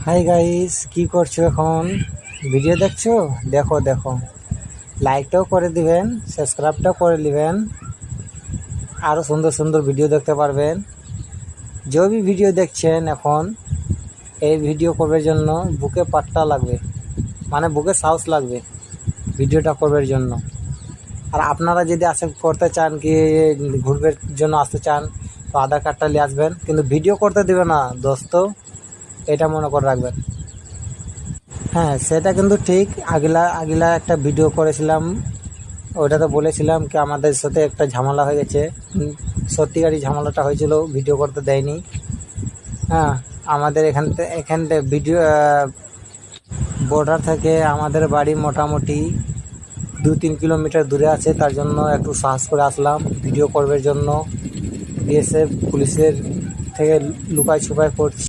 Hi guys, কি করছো এখন? ভিডিও দেখছো? দেখো দেখো, লাইকটাও করে দিবেন, সাবস্ক্রাইবটাও করে নেবেন। আরও সুন্দর সুন্দর ভিডিও দেখতে পারবেন। যে ভিডিও দেখছেন এখন, এই ভিডিও করবার জন্য বুকে পাট্টা লাগবে, মানে বুকে সাহস লাগবে ভিডিওটা করবার জন্য। আর আপনারা যদি করতে চান, কি ঘুরবার জন্য আসতে চান, তো আধার কার্ডটা নিয়ে আসবেন, কিন্তু ভিডিও করতে দেবে না দোস্ত, এটা মনে করে রাখবেন। হ্যাঁ, সেটা কিন্তু ঠিক। আগিলা একটা ভিডিও করেছিলাম, ওইটাতে বলেছিলাম কি আমাদের সাথে একটা ঝামেলা হয়ে গেছে। সত্যিকারই ঝামেলাটা হয়েছিল, ভিডিও করতে দেয়নি। হ্যাঁ, আমাদের এখান থেকে ভিডিও বর্ডার থেকে আমাদের বাড়ি মোটামুটি 2-3 কিলোমিটার দূরে আছে। তার জন্য একটু সাহস করে আসলাম ভিডিও করবার জন্য। বিএসএফ পুলিশের থেকে লুকাই ছুপাই করছি।